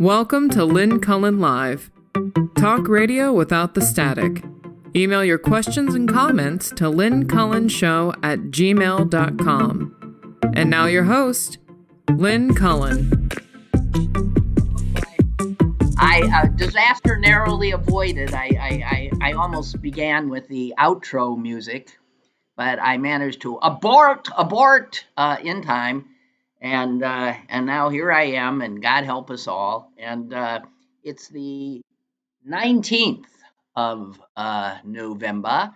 Welcome to Lynn Cullen Live. Talk radio without the static. Email your questions and comments to lynncullenshow@gmail.com. And now your host, Lynn Cullen. Disaster narrowly avoided. I almost began with the outro music, but I managed to abort in time. And now here I am, and God help us all. And it's the 19th of November,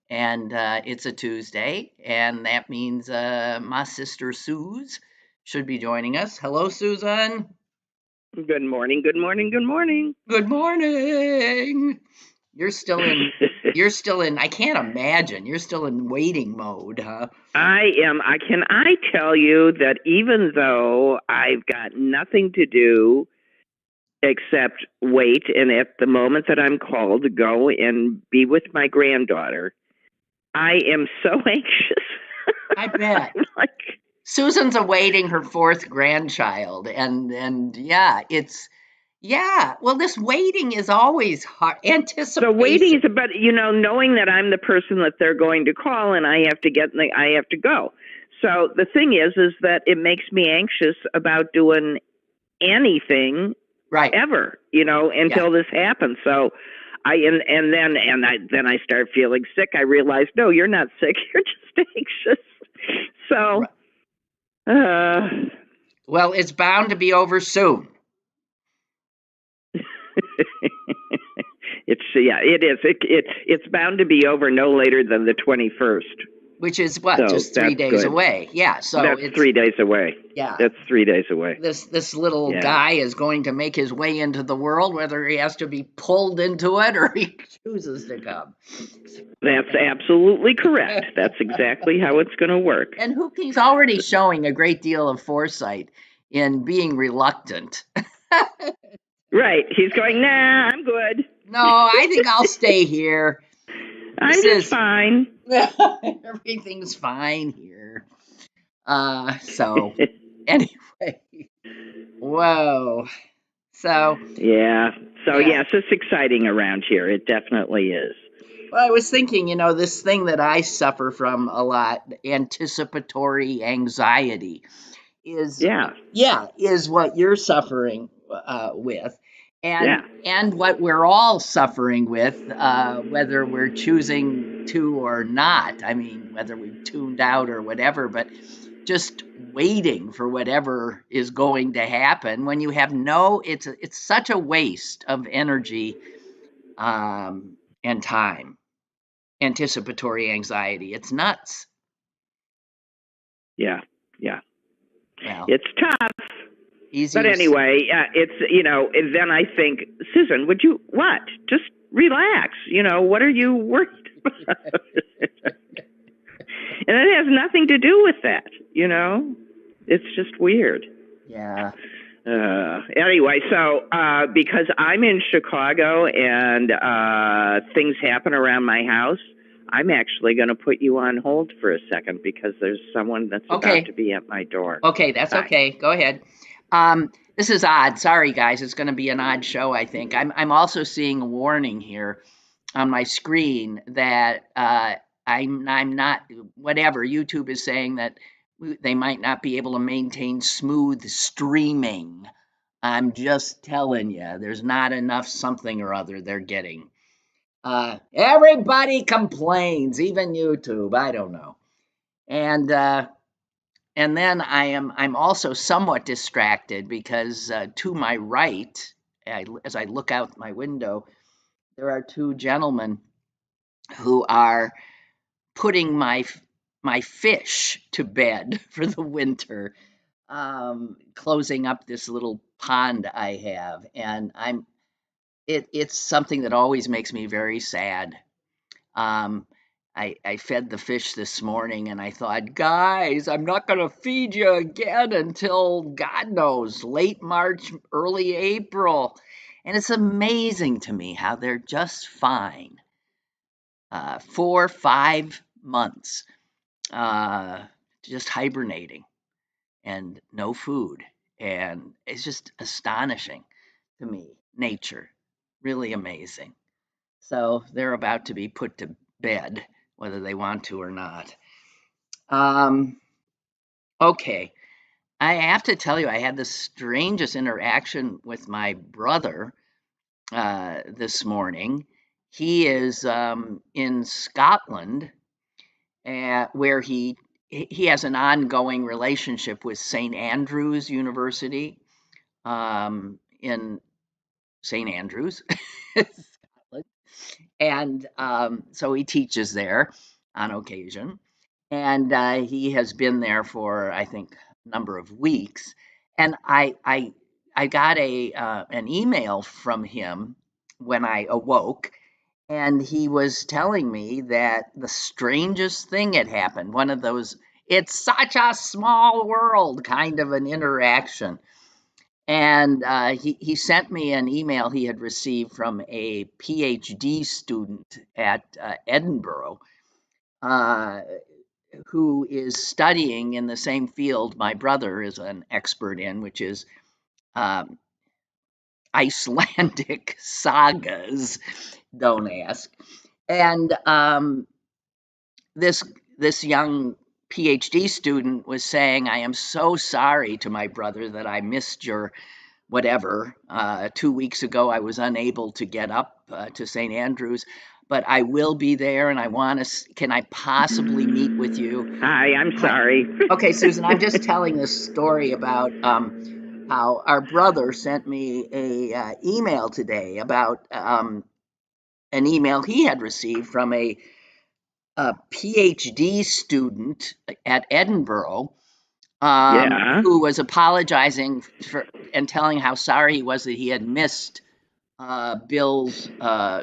and it's a Tuesday, and that means my sister Suze should be joining us. Hello, Susan. Good morning, good morning, good morning. Good morning. You're still in, I can't imagine, you're still in waiting mode, huh? I am. Can I tell you that even though I've got nothing to do except wait, and at the moment that I'm called to go and be with my granddaughter, I am so anxious. I bet. Susan's awaiting her fourth grandchild, and well, this waiting is always hard. Anticipation. So waiting is about, knowing that I'm the person that they're going to call, and I have to go. So the thing is that it makes me anxious about doing anything, right, ever, until this happens. So then I start feeling sick. I realize, no, you're not sick. You're just anxious. So, well, it's bound to be over soon. It is. It's bound to be over no later than the 21st. Which is what, so just 3 days away. Yeah, so that's 3 days away. Yeah, that's 3 days away. This little guy is going to make his way into the world, whether he has to be pulled into it or he chooses to come. That's absolutely correct. That's exactly how it's going to work. And Hoopty's already showing a great deal of foresight in being reluctant. Right. He's going, nah, I'm good. No, I think I'll stay here. I'm just fine. Everything's fine here. So anyway, whoa. So yeah. So yes, it's exciting around here. It definitely is. Well, I was thinking, this thing that I suffer from a lot, anticipatory anxiety, is what you're suffering with. And what we're all suffering with, whether we're choosing to or not. I mean, whether we've tuned out or whatever, but just waiting for whatever is going to happen when you have it's such a waste of energy and time. Anticipatory anxiety. It's nuts. Yeah. Well, it's tough. Easy, but anyway, it's, and then I think, Susan, would you, what? Just relax. What are you worried about? And it has nothing to do with that, It's just weird. Yeah. Anyway, so because I'm in Chicago and things happen around my house, I'm actually going to put you on hold for a second because there's someone that's about to be at my door. Okay, that's okay. Go ahead. This is odd. Sorry, guys. It's going to be an odd show, I think. I'm also seeing a warning here on my screen that I'm not, whatever, YouTube is saying that they might not be able to maintain smooth streaming. I'm just telling you, there's not enough something or other they're getting. Everybody complains, even YouTube. I don't know. And then I'm also somewhat distracted because to my right, as I look out my window, there are two gentlemen who are putting my fish to bed for the winter, closing up this little pond I have, and it's something that always makes me very sad. I fed the fish this morning and I thought, guys, I'm not going to feed you again until, God knows, late March, early April. And it's amazing to me how they're just fine. 4-5 months just hibernating and no food. and it's just astonishing to me. Nature, really amazing. So they're about to be put to bed, whether they want to or not. Okay, I have to tell you, I had the strangest interaction with my brother this morning. He is in Scotland, where he has an ongoing relationship with St. Andrews University in St. Andrews, Scotland, and so he teaches there on occasion, and he has been there for I think a number of weeks, and I got a an email from him when I awoke, and he was telling me that the strangest thing had happened. One of those, it's such a small world kind of an interaction. And he sent me an email he had received from a PhD student at Edinburgh uh, who is studying in the same field my brother is an expert in, which is um, Icelandic sagas. Don't ask. And this this young PhD student was saying, "I am so sorry to my brother that I missed your whatever. 2 weeks ago, I was unable to get up to St. Andrews, but I will be there, and I want to. Can I possibly meet with you?" Hi, I'm Hi. sorry. Okay, Susan, I'm just telling this story about how our brother sent me a email today about an email he had received from a PhD student at Edinburgh Yeah. who was apologizing for and telling how sorry he was that he had missed Bill's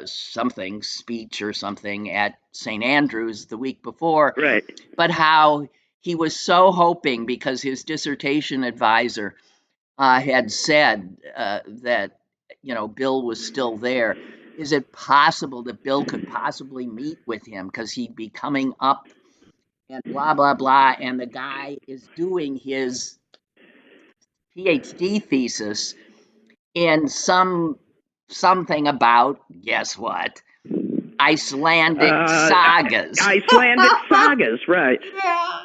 something speech or something at St. Andrews the week before, Right. but how he was so hoping because his dissertation advisor had said that Bill was still there. Is it possible that Bill could possibly meet with him because he'd be coming up and blah blah blah, and the guy is doing his PhD thesis in something about, guess what, Icelandic Uh, sagas. Icelandic sagas, right. Yeah.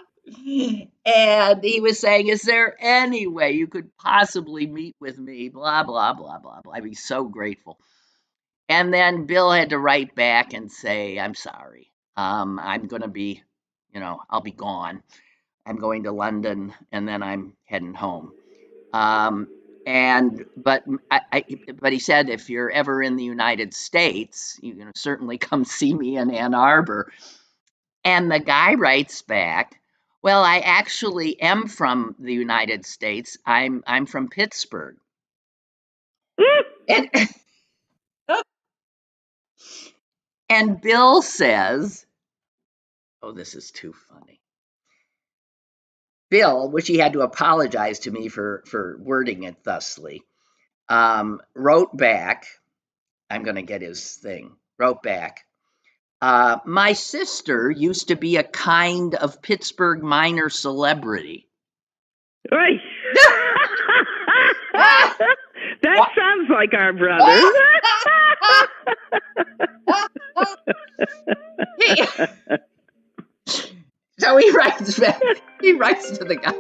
And he was saying, "Is there any way you could possibly meet with me?" Blah blah blah blah blah. I'd be so grateful. And then Bill had to write back and say, "I'm sorry. I'm going to be, I'll be gone. I'm going to London, and then I'm heading home." Um, and but he said, if you're ever in the United States, you can certainly come see me in Ann Arbor. And the guy writes back, "Well, I actually am from the United States. I'm from Pittsburgh." And and Bill says, "Oh, this is too funny." Bill, which he had to apologize to me for wording it thusly, wrote back. I'm going to get his thing. Wrote back. My sister used to be a kind of Pittsburgh minor celebrity. Right. That What? sounds like our brother. He- so he writes back. He writes to the guy.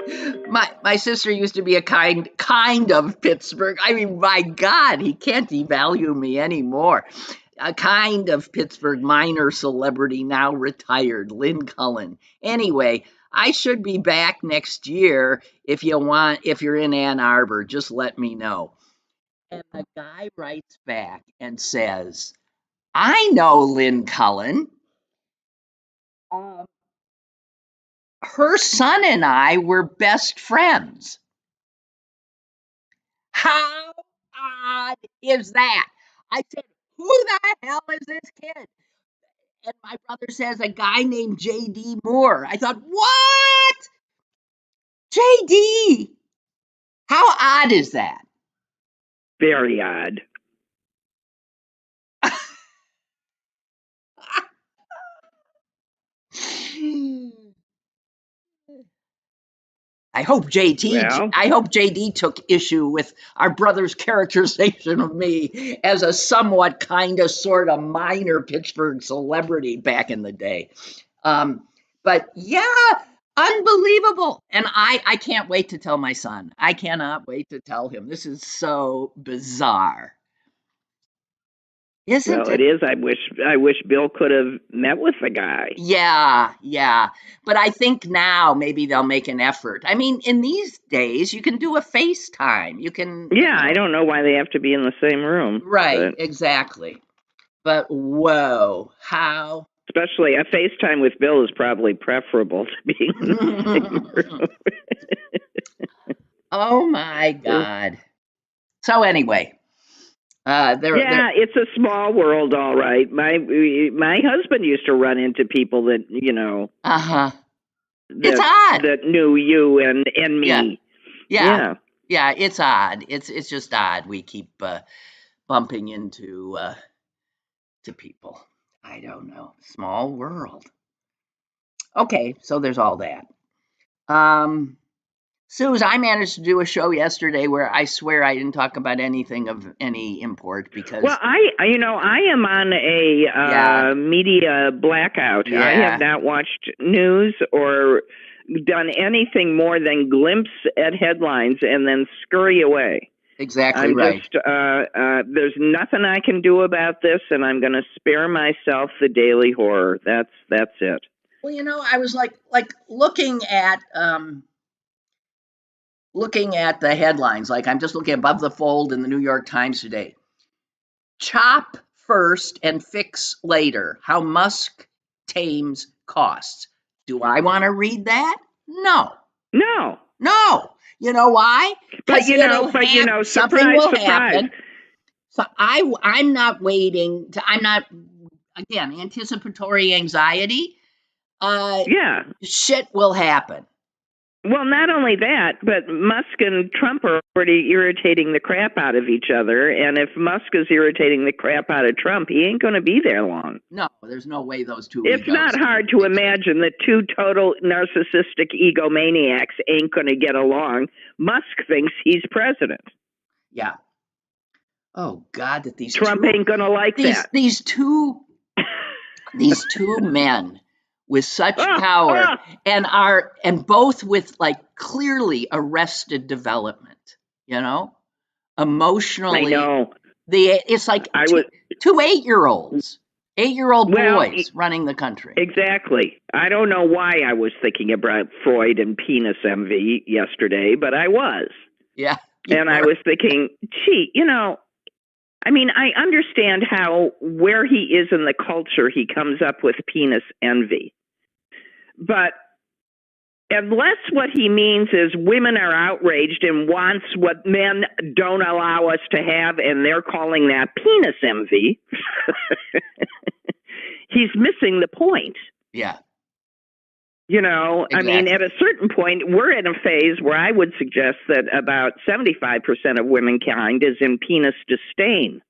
My sister used to be a kind of Pittsburgh. I mean, my God, he can't devalue me anymore. A kind of Pittsburgh minor celebrity, now retired, Lynn Cullen. Anyway, I should be back next year if you're in Ann Arbor, just let me know. And the guy writes back and says, "I know Lynn Cullen. Um, her son and I were best friends." How odd is that? I said, "Who the hell is this kid?" And my brother says, "A guy named J.D. Moore." I thought, "What? J.D.? How odd is that?" Very odd. I hope Well, JD took issue with our brother's characterization of me as a somewhat kind of sort of minor Pittsburgh celebrity back in the day. But yeah, unbelievable. And I can't wait to tell my son. I cannot wait to tell him. This is so bizarre. Isn't well, it it? is. I wish Bill could have met with the guy. Yeah. But I think now maybe they'll make an effort. I mean, in these days, you can do a FaceTime. You can. Yeah, I don't know why they have to be in the same room. Right, But exactly. But whoa, how? especially a FaceTime with Bill is probably preferable to being in the same room. Oh my God. So anyway, It's a small world, all right. My husband used to run into people that it's odd. that knew you and me. Yeah, it's odd. It's just odd. We keep bumping into to people. I don't know. Small world. Okay, so there's all that. Suze, I managed to do a show yesterday where I swear I didn't talk about anything of any import because. Well, I am on a media blackout. Yeah. I have not watched news or done anything more than glimpse at headlines and then scurry away. Exactly right. There's nothing I can do about this, and I'm going to spare myself the daily horror. That's it. Well, I was like looking at the headlines. Like I'm just looking above the fold in the New York Times today. Chop first and fix later. How Musk tames costs. Do I want to read that? No. You know why? But something surprise, will surprise. happen. So I'm not waiting. I'm not, again, anticipatory anxiety. Shit will happen. Well, not only that, but Musk and Trump are already irritating the crap out of each other. And if Musk is irritating the crap out of Trump, he ain't going to be there long. No, there's no way those two. It's not hard to imagine that two total narcissistic egomaniacs ain't going to get along. Musk thinks he's president. Yeah. Oh God, that these Trump ain't going to like that. These two men with such power and both with like clearly arrested development, emotionally. I know. It's like two 8-year-olds, 8-year-old boys running the country. Exactly. I don't know why I was thinking about Freud and penis envy yesterday, but I was. Yeah. And I was thinking, gee, I understand where he is in the culture, he comes up with penis envy. But unless what he means is women are outraged and wants what men don't allow us to have, and they're calling that penis envy, he's missing the point. Yeah. Exactly. At a certain point, we're in a phase where I would suggest that about 75% of womankind is in penis disdain.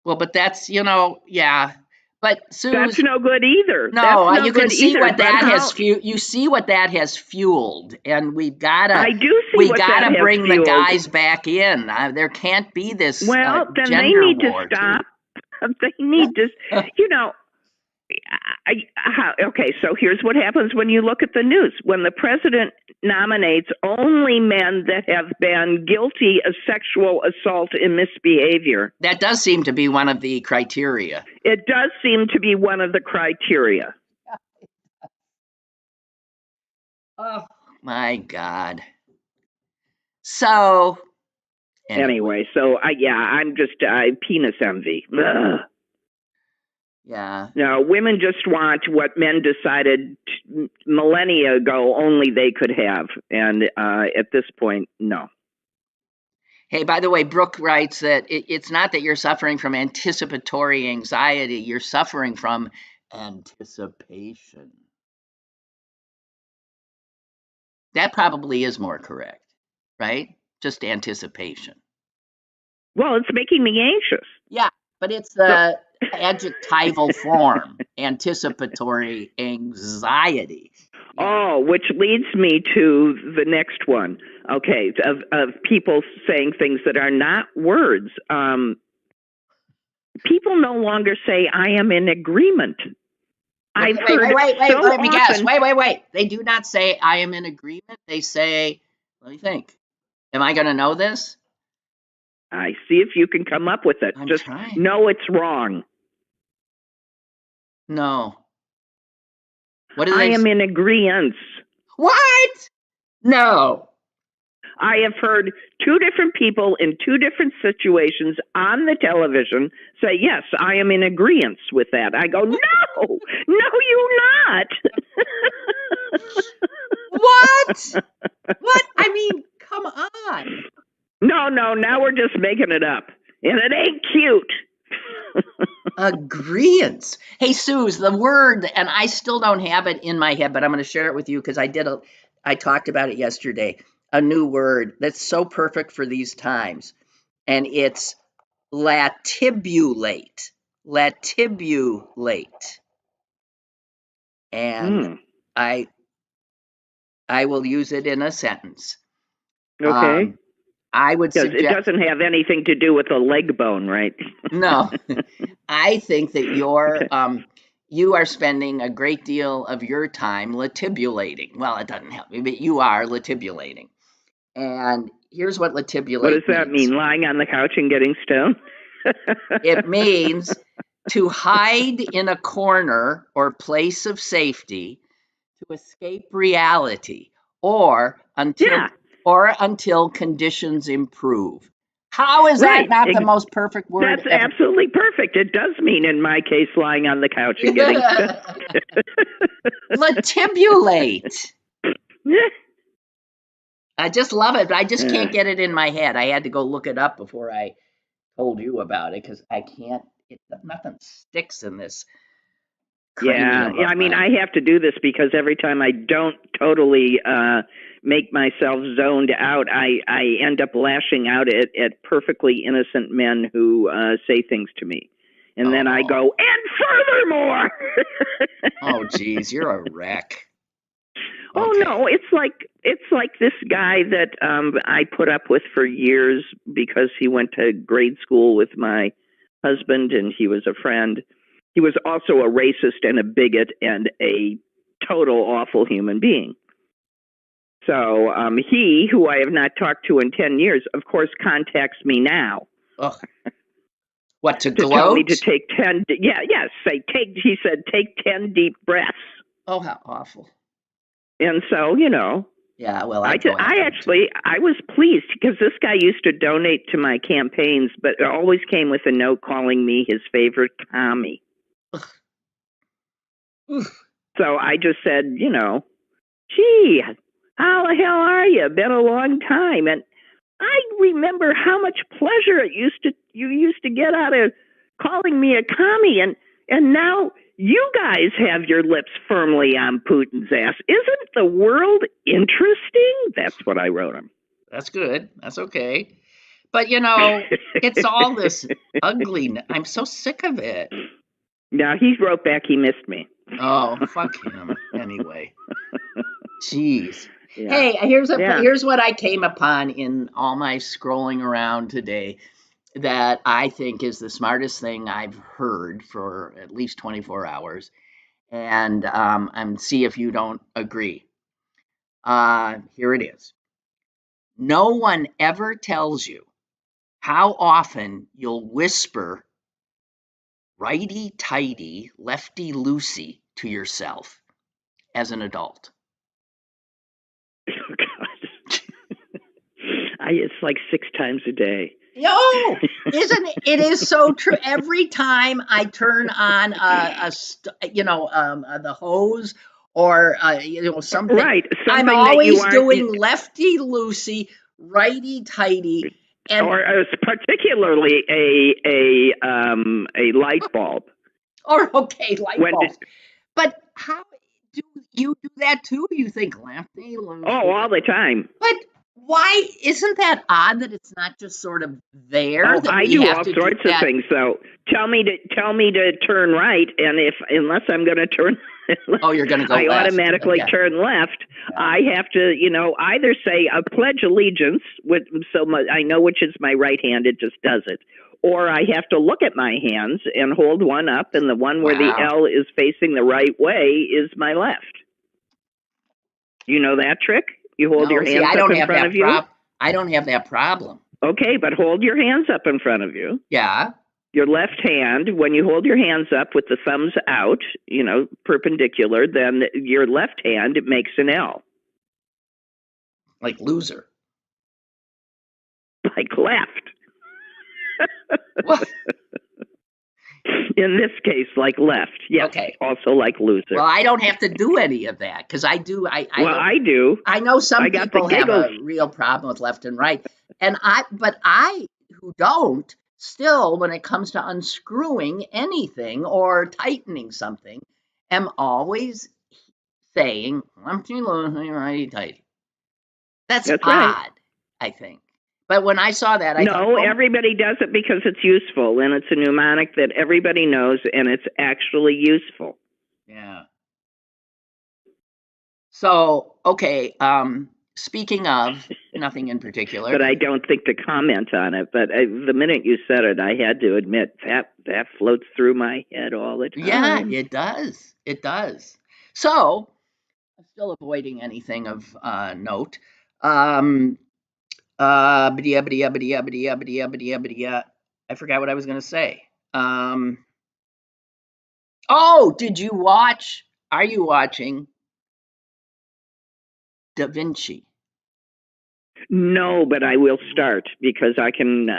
Well, but that's, yeah. But Sue, that's no good either. No, you can see what that has you see what that has fueled, and we've got to. I do see what that has fueled. We got to bring the guys back in. There can't be this. Well, then gender they need war to stop. They need to, okay, so here's what happens when you look at the news. When the president nominates only men that have been guilty of sexual assault and misbehavior. That does seem to be one of the criteria. It does seem to be one of the criteria. Oh, my God. So, anyway, I'm just penis envy. Ugh. Yeah. No, women just want what men decided millennia ago only they could have. And at this point, no. Hey, by the way, Brooke writes that it's not that you're suffering from anticipatory anxiety. You're suffering from anticipation. That probably is more correct, right? Just anticipation. Well, it's making me anxious. Yeah, but it's the adjectival form, anticipatory anxiety. Oh, which leads me to the next one. Okay, of people saying things that are not words. People no longer say, I am in agreement. Wait, let me guess. Wait. They do not say, I am in agreement. They say, let me think. Am I going to know this? I see if you can come up with it. I'm Just trying. know it's wrong. No. What do I they am in agreement. What? No. I have heard two different people in two different situations on the television say, yes, I am in agreement with that. I go, no, you're not. What? What? I mean, come on. No, now we're just making it up. And it ain't cute. Agreeance. Hey, Suze, the word, and I still don't have it in my head, but I'm going to share it with you because I talked about it yesterday. A new word that's so perfect for these times, and it's latibulate. Latibulate. And I will use it in a sentence. Okay. I would suggest it doesn't have anything to do with the leg bone, right? No. I think that you are spending a great deal of your time latibulating. Well, it doesn't help me, but you are latibulating. And here's what latibulate What does that means. mean? Lying on the couch and getting stoned? It means to hide in a corner or place of safety to escape reality or until conditions improve. How is that not the most perfect word That's ever? Absolutely perfect. It does mean, in my case, lying on the couch and getting stoned. Latibulate. I just love it, but I just can't get it in my head. I had to go look it up before I told you about it because I can't. Nothing sticks in this. Yeah. I mean, I have to do this because every time I don't totally make myself zoned out, I end up lashing out at perfectly innocent men who say things to me. And then I go, and furthermore. Oh, geez, you're a wreck. Okay. Oh, no, it's like this guy that I put up with for years because he went to grade school with my husband and he was a friend. He was also a racist and a bigot and a total awful human being. So he, who I have not talked to in 10 years, of course, contacts me now. Ugh. What, to gloat? Tell me to take 10, he said, take 10 deep breaths. Oh, how awful. And so, Yeah, well, I was pleased because this guy used to donate to my campaigns, but it always came with a note calling me his favorite commie. So I just said, gee, how the hell are you? Been a long time. And I remember how much pleasure you used to get out of calling me a commie. And now you guys have your lips firmly on Putin's ass. Isn't the world interesting? That's what I wrote him. That's good. That's okay. But, it's all this ugliness. I'm so sick of it. No, he wrote back he missed me. Oh, fuck him. Anyway. Jeez. Yeah. Hey, here's what I came upon in all my scrolling around today that I think is the smartest thing I've heard for at least 24 hours. And see if you don't agree. Here it is. No one ever tells you how often you'll whisper righty tighty, lefty loosey to yourself as an adult. Oh, God. It's like 6 times a day. No, isn't it? It is so true. Every time I turn on the hose or something, right? I'm always doing lefty loosey, righty tighty, or particularly a light bulb. Or light bulbs. But how do you do that too? You think lefty loosey? Oh, all the time. But why isn't that odd that it's not just sort of there? Oh, I do all sorts of things. So tell me to turn right, and unless I'm going to turn Oh, you're going to go I left. automatically turn left. I have to, either say I pledge allegiance I know which is my right hand. It just does it. Or I have to look at my hands and hold one up, and the one where the L is facing the right way is my left. You know that trick? You hold your hands up in front of you? I don't have that problem. Okay, but hold your hands up in front of you. Yeah. Your left hand, when you hold your hands up with the thumbs out, perpendicular, then your left hand makes an L. Like loser. Like left. What? In this case, like left. Yes. Okay. Also like loser. Well, I don't have to do any of that because I do. I do. I know some people have a real problem with left and right, but I who don't, still, when it comes to unscrewing anything or tightening something, am always saying, lefty, loosey, righty, tighty. That's odd, right. I think. But when I saw that, I thought, everybody does it because it's useful, and it's a mnemonic that everybody knows, and it's actually useful. Yeah. So, okay, speaking of, nothing in particular. But I don't think to comment on it. But the minute you said it, I had to admit that floats through my head all the time. Yeah, it does. It does. So, I'm still avoiding anything of note. I forgot what I was going to say. Are you watching DaVinci? No, but I will start because I can.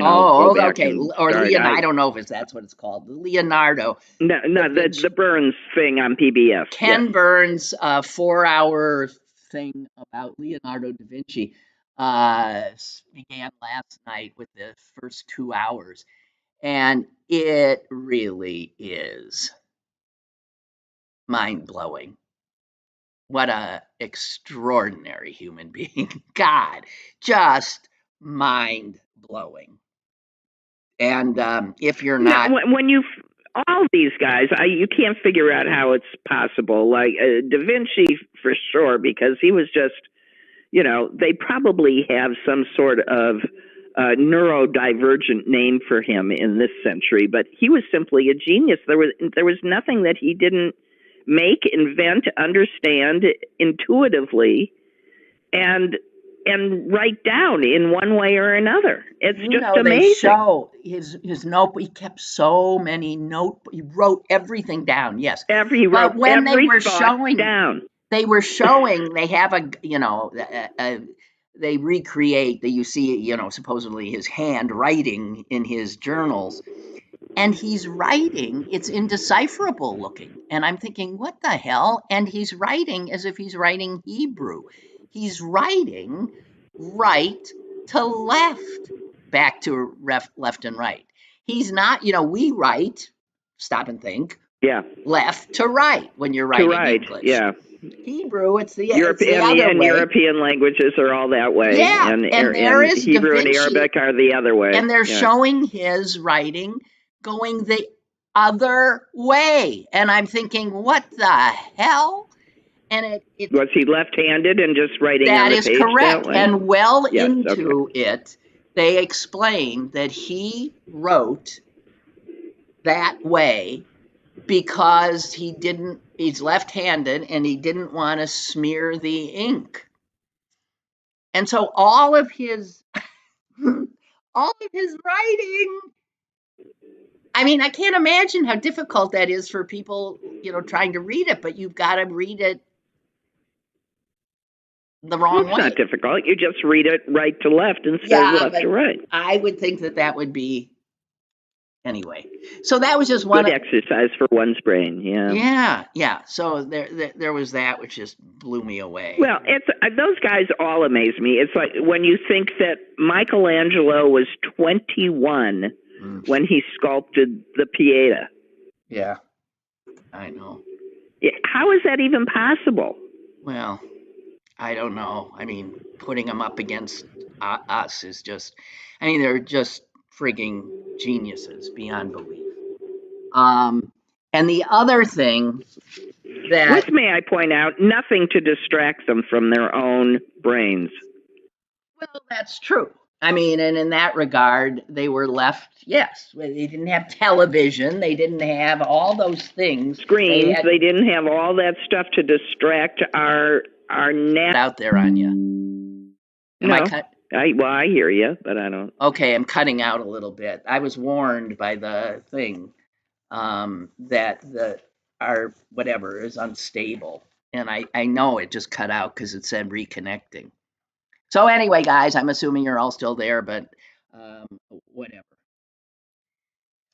Oh, okay. Or Leonardo. I don't know if that's what it's called. Leonardo. No, the Burns thing on PBS. Ken Burns' 4-hour thing about Leonardo da Vinci began last night with the first 2 hours, and it really is mind-blowing. What a extraordinary human being. God, just mind-blowing. And if you're not... When you... All these guys, you can't figure out how it's possible. Like Da Vinci, for sure, because he was just, they probably have some sort of neurodivergent name for him in this century, but he was simply a genius. There was nothing that he didn't make, invent, understand intuitively, and write down in one way or another. It's just amazing. They show his notebook. He kept so many notes. He wrote everything down. Yes, but when they were showing down, they have they recreate that. You see, supposedly his handwriting in his journals. And he's writing, it's indecipherable looking. And I'm thinking, what the hell? And he's writing as if he's writing Hebrew. He's writing right to left, back to left and right. He's not, we write, stop and think, left to right when you're writing English. Yeah. Hebrew, it's the European languages are all that way. Yeah, and there is Hebrew and Arabic are the other way. And they're showing his writing going the other way. And I'm thinking, what the hell? And it was he left-handed and just writing on the page? That is correct. That way? And into it, they explain that he wrote that way because he's left-handed and he didn't want to smear the ink. And so all of his writing, I mean, I can't imagine how difficult that is for people, trying to read it, but you've got to read it the wrong way. It's not difficult. You just read it right to left instead of left to right. I would think that would be... Anyway, so that was just one good exercise for one's brain. Yeah. So there was that, which just blew me away. Well, those guys all amaze me. It's like when you think that Michelangelo was 21 when he sculpted the Pieta. Yeah, I know. How is that even possible? Well, I don't know. I mean, putting them up against us is just... I mean, they're just frigging geniuses beyond belief. And the other thing that, With, may I point out, nothing to distract them from their own brains. well, that's true. I mean, and in that regard, they were left, yes, they didn't have television. They didn't have all those things. Screens. They didn't have all that stuff to distract our net out there on you. Am I cut? I hear you, but I don't. Okay, I'm cutting out a little bit. I was warned by the thing that our whatever is unstable, and I know it just cut out because it said reconnecting. So anyway, guys, I'm assuming you're all still there, but whatever.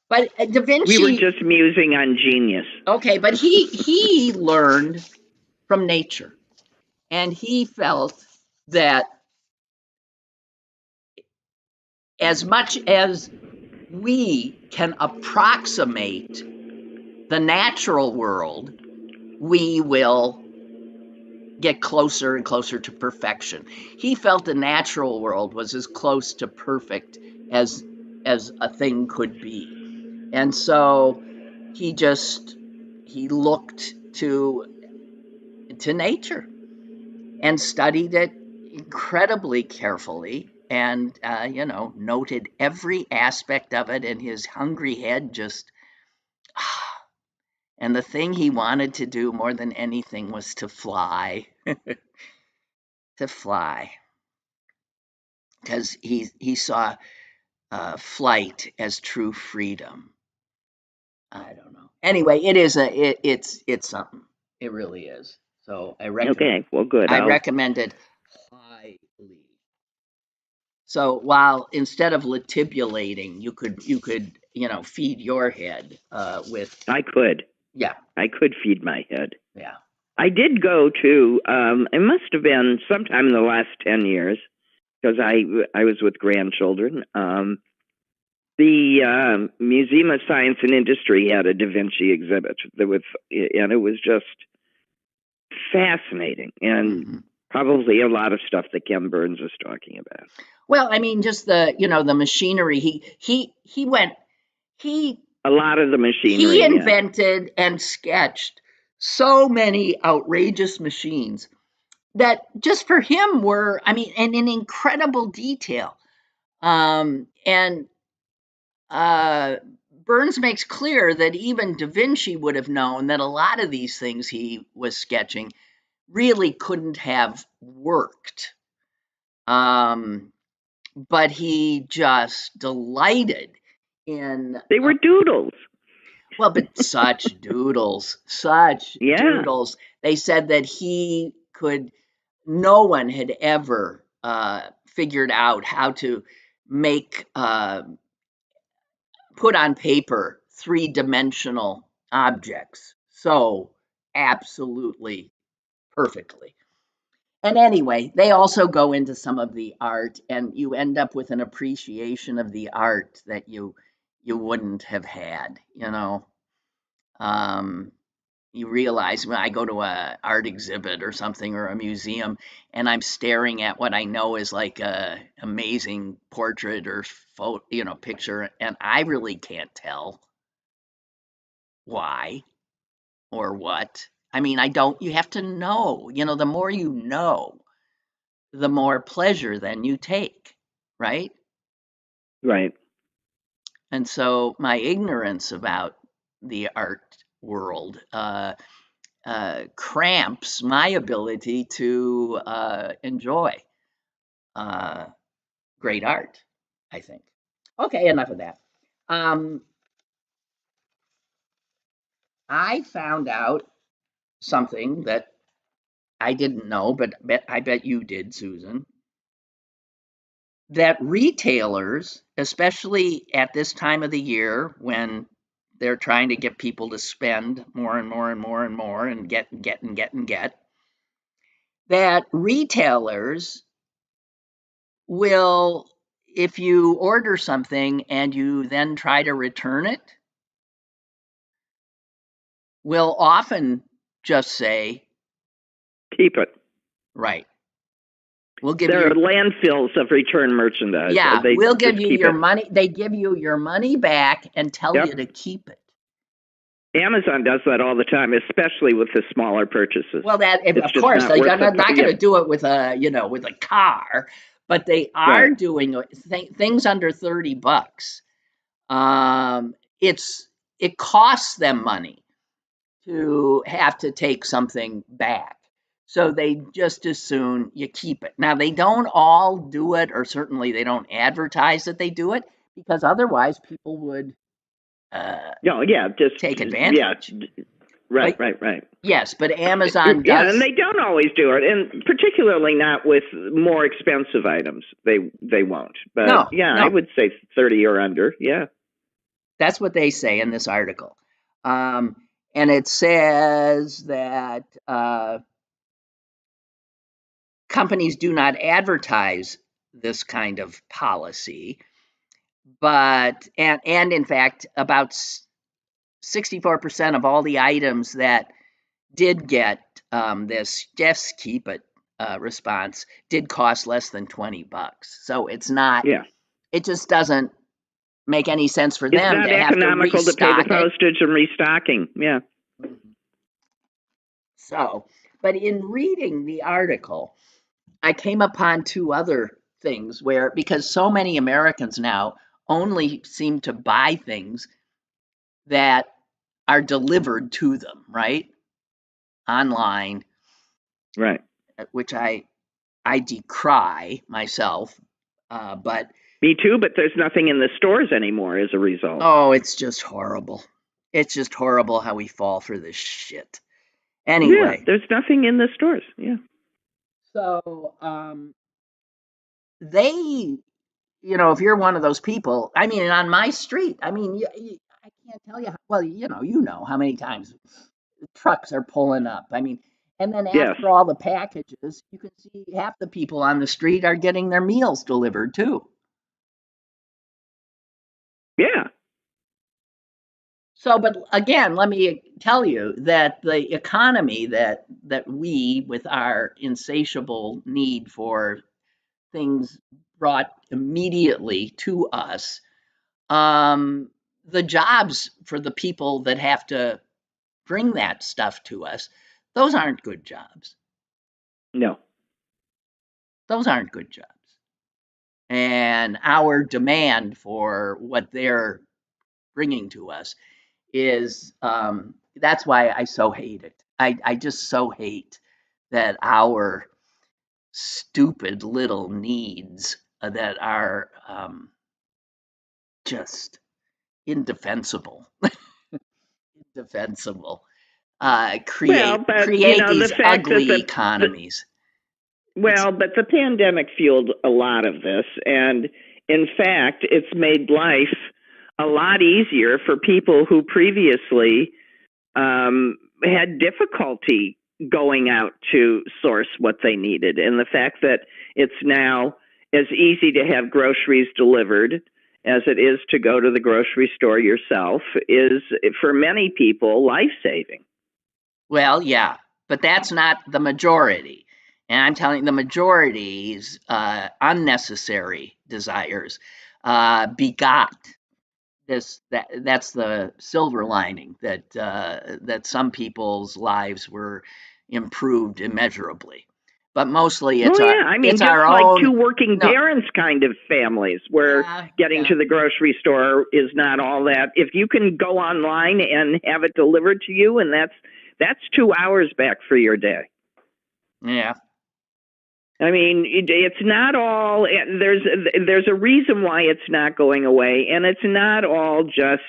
But Da Vinci, We were just musing on genius. Okay, but he learned from nature, and he felt that as much as we can approximate the natural world, we will get closer and closer to perfection. He felt the natural world was as close to perfect as a thing could be. And so he looked to nature and studied it incredibly carefully, and noted every aspect of it, and his hungry head just and the thing he wanted to do more than anything was to fly. To fly, because he saw flight as true freedom. I don't know. Anyway, it's something. It really is. So I recommend. Okay, well, good. I recommend it highly. So while instead of latibulating, you could feed your head with. I could. Yeah. I could feed my head. Yeah. I did go to. It must have been sometime in the last 10 years, because I was with grandchildren. The Museum of Science and Industry had a Da Vinci exhibit and it was just fascinating, and probably a lot of stuff that Ken Burns was talking about. Well, I mean, just the machinery. A lot of the machinery. He invented and sketched so many outrageous machines that just for him were, I mean, and in incredible detail. And Burns makes clear that even Da Vinci would have known that a lot of these things he was sketching really couldn't have worked. But he just delighted in. They were doodles. Well, but such doodles, doodles. They said that no one had ever figured out how to make, put on paper 3-dimensional objects so absolutely perfectly. And anyway, they also go into some of the art, and you end up with an appreciation of the art that you wouldn't have had, You realize when I go to a art exhibit or something, or a museum, and I'm staring at what I know is like a amazing portrait or picture, and I really can't tell why or what. I mean, you have to know, the more you know, the more pleasure then you take, right? Right. And so my ignorance about the art world cramps my ability to enjoy great art, I think. Okay, enough of that. I found out something that I didn't know, but I bet you did, Susan, that retailers, especially at this time of the year when they're trying to get people to spend more and more and more and more and get, that retailers will, if you order something and you then try to return it, will often just say, keep it. Right. There are landfills of return merchandise. Yeah, we'll give you your money. They give you your money back and tell you to keep it. Amazon does that all the time, especially with the smaller purchases. Well, that It's of just course they're not going to yeah. do it with a with a car, but they are Right. doing things under $30. It costs them money to have to take something back, so they just as soon you keep it. Now they don't all do it, or certainly they don't advertise that they do it, because otherwise people would No, yeah, take yeah, advantage. right, But right. yes, but Amazon Yeah, and does. they don't always do it, and particularly not with more expensive items. They won't. But yeah, I No, would say 30 or under. Yeah. that's what they say in this article. And it says that companies do not advertise this kind of policy, but and in fact, about 64% of all the items that did get this just keep it response did cost less than $20. So it's not. Yeah. It just doesn't make any sense for It's them not to have to economical to pay the restock it. postage and restocking. Yeah. So, but in reading the article, I came upon two other things where, because so many Americans now only seem to buy things that are delivered to them, right? Online, Right. which I decry myself, but Me too, but there's nothing in the stores anymore as a result. oh, it's just horrible. It's just horrible how we fall for this shit. Anyway, Yeah, there's nothing in the stores. Yeah. so they, if you're one of those people, I mean, on my street, I mean, I can't tell you. Well, you know how many times trucks are pulling up. I mean, and then Yes. after all the packages, you can see half the people on the street are getting their meals delivered too. Yeah. So, but again, let me tell you that the economy that we, with our insatiable need for things brought immediately to us, the jobs for the people that have to bring that stuff to us, those aren't good jobs. No. Those aren't good jobs. And our demand for what they're bringing to us is, that's why I so hate it. I just so hate that our stupid little needs that are just indefensible, indefensible, create the these fact ugly that economies. but the pandemic fueled a lot of this, and in fact, it's made life a lot easier for people who previously had difficulty going out to source what they needed. And the fact that it's now as easy to have groceries delivered as it is to go to the grocery store yourself is, for many people, life-saving. Well, yeah, but that's not the majority. And I'm telling you, the majority's unnecessary desires begot this. That's the silver lining, that some people's lives were improved immeasurably. But mostly it's just our like own. two working parents kind of families where getting to the grocery store is not all that. If you can go online and have it delivered to you, and that's 2 hours back for your day. Yeah. I mean, it's not all. There's a reason why it's not going away, and it's not all just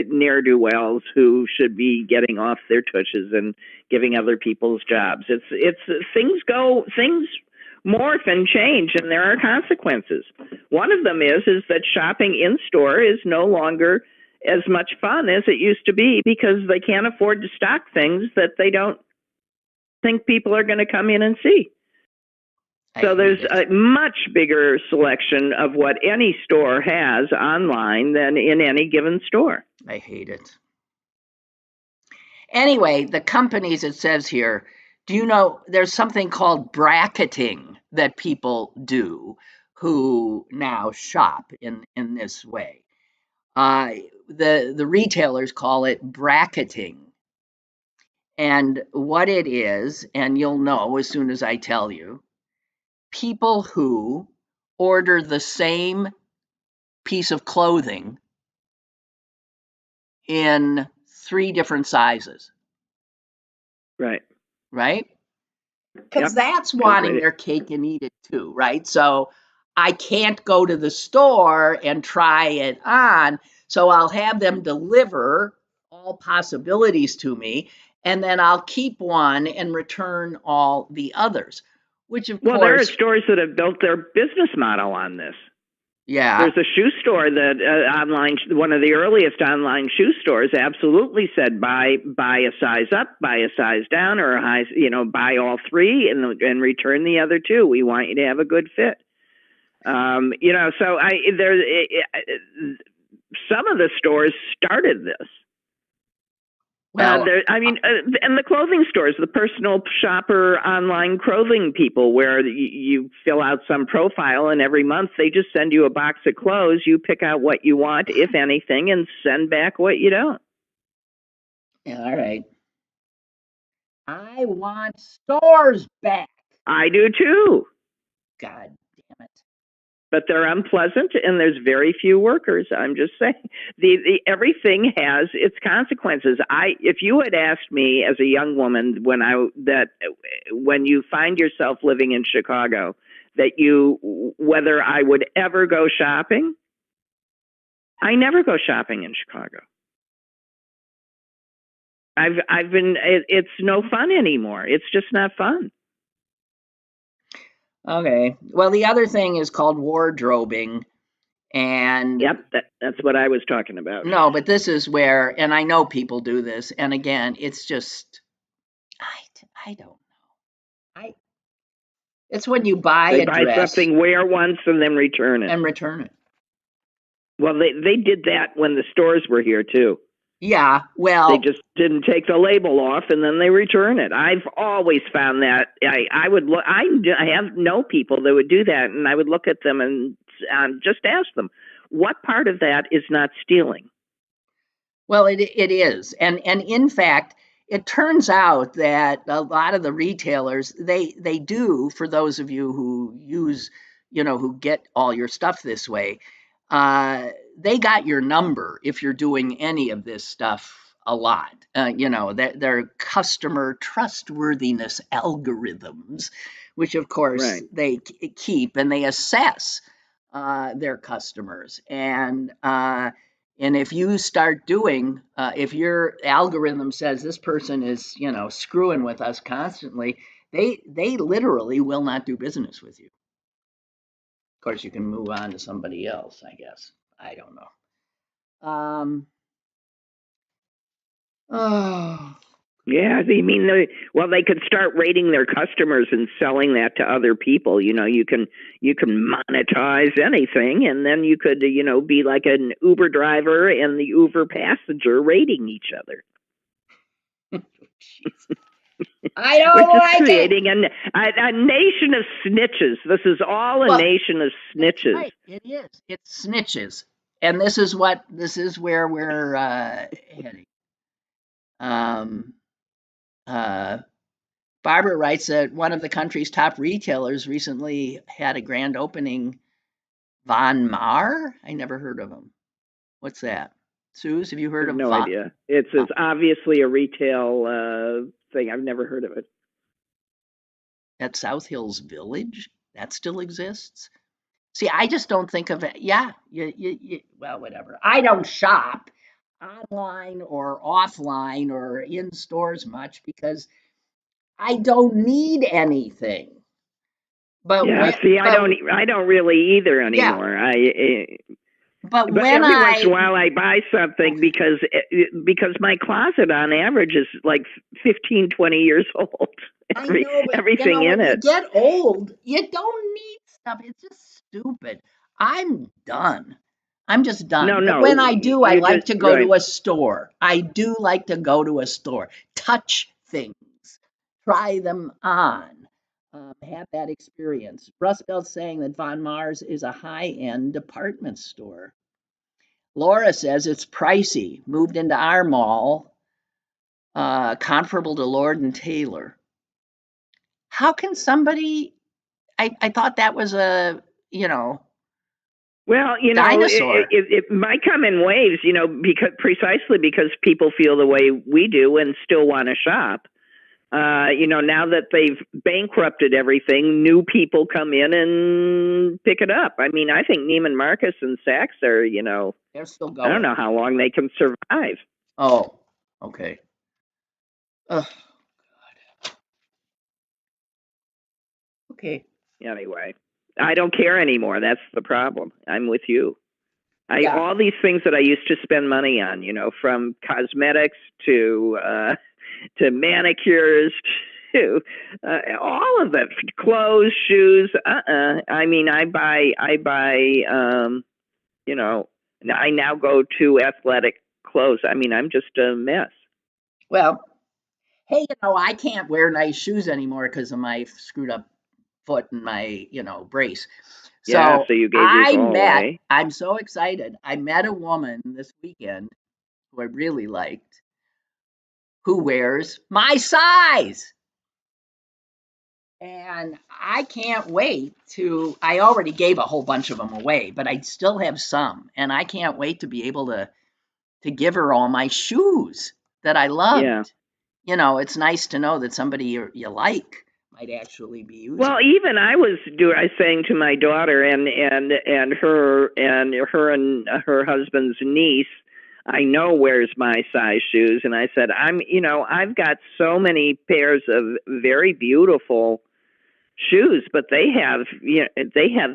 ne'er-do-wells who should be getting off their tushes and giving other people's jobs. It's things morph and change, and there are consequences. One of them is that shopping in store is no longer as much fun as it used to be because they can't afford to stock things that they don't think people are going to come in and see. So there's a much bigger selection of what any store has online than in any given store. I hate it. Anyway, the companies, it says here, do you know there's something called bracketing that people do who now shop in this way? the retailers call it bracketing. And what it is, and you'll know as soon as I tell you, people who order the same piece of clothing in 3 different sizes. Right. Right? Because that's Because wanting their cake and eat it too, right? So I can't go to the store and try it on, so I'll have them deliver all possibilities to me, and then I'll keep one and return all the others, which of Well, there are course, stores that have built their business model on this. yeah, There's a shoe store that online, one of the earliest online shoe stores, absolutely said buy a size up, buy a size down, or a high, buy all 3 and return the other 2. We want you to have a good fit. So some of the stores started this. well, And the clothing stores, the personal shopper online clothing people, where you fill out some profile, and every month they just send you a box of clothes. You pick out what you want, if anything, and send back what you don't. yeah, all right. I want stores back. I do too. God damn it. But they're unpleasant, and there's very few workers. I'm just saying, everything has its consequences. If you had asked me as a young woman when you find yourself living in Chicago, whether I would ever go shopping, I never go shopping in Chicago. It's no fun anymore. It's just not fun. Okay. Well, the other thing is called wardrobing. And yep, that's what I was talking about. No, but this is where, and I know people do this, and again, it's just, I don't know. It's when you buy a dress, something, wear once, and then return it. And return it. Well, they did that when the stores were here too. Yeah, well, they just didn't take the label off, and then they return it. I've always found that I would look. I have know people that would do that, and I would look at them and just ask them, what part of that is not stealing? Well, it is, and in fact, it turns out that a lot of the retailers they do, for those of you who use, who get all your stuff this way, they got your number if you're doing any of this stuff a lot. Their customer trustworthiness algorithms, which of course right. they keep, and they assess their customers. And if you start doing, if your algorithm says this person is, screwing with us constantly, they literally will not do business with you. Of course, you can move on to somebody else, I guess. I don't know. Oh. Yeah, they could start rating their customers and selling that to other people. You can monetize anything, and then you could, be like an Uber driver and the Uber passenger rating each other. I don't We're just like creating a nation of snitches. This is all a nation of snitches. Right. It is. It's snitches, and this is where we're heading. Barbara writes that one of the country's top retailers recently had a grand opening. Von Maur? I never heard of him. What's that? Suze, have you heard of no idea. It's obviously a retail thing. I've never heard of it. At South Hills Village? That still exists? See, I just don't think of it. Yeah, well, whatever. I don't shop online or offline or in stores much because I don't need anything. But yeah, I don't really either anymore. Yeah. But every once in a while I buy something because my closet on average is like 15, 20 years old. Everything in it. You get old, you don't need stuff. It's just stupid. I'm done. I'm just done. No. But when I do, I like to go to a store. I do like to go to a store, touch things, try them on, have that experience. Russ Bell's saying that Von Maur's is a high-end department store. Laura says it's pricey. Moved into our mall, comparable to Lord and Taylor. How can somebody? I thought that was a Well, dinosaur. it might come in waves, because people feel the way we do and still want to shop. Now that they've bankrupted everything, new people come in and pick it up. I mean, I think Neiman Marcus and Saks are, They're still going. I don't know how long they can survive. Oh, okay. Oh, God. Okay. Anyway, I don't care anymore. That's the problem. I'm with you. Yeah. All these things that I used to spend money on, from cosmetics to manicures to all of it, clothes, shoes. I mean, I buy. I now go to athletic clothes. I mean, I'm just a mess. Well, hey, I can't wear nice shoes anymore because of my screwed up foot and my, brace. So you gave yours all away. I'm so excited. I met a woman this weekend who I really liked, who wears my size. And I can't wait I already gave a whole bunch of them away, but I still have some. And I can't wait to be able to give her all my shoes that I loved. Yeah. It's nice to know that somebody you like might actually be using. Well, even I was saying to my daughter and her and her husband's niece, I know wears my size shoes, and I said, I've got so many pairs of very beautiful shoes, but they have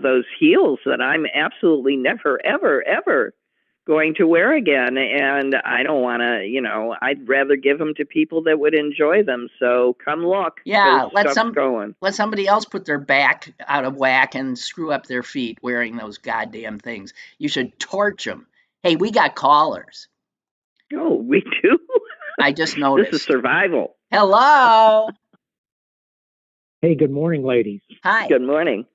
those heels that I'm absolutely never ever going to wear again, and I don't want to, I'd rather give them to people that would enjoy them. So come look. Yeah, let somebody else put their back out of whack and screw up their feet wearing those goddamn things. You should torch them. Hey, we got callers. Oh, we do? I just noticed. This is survival. Hello. Hey, good morning, ladies. Hi. Good morning.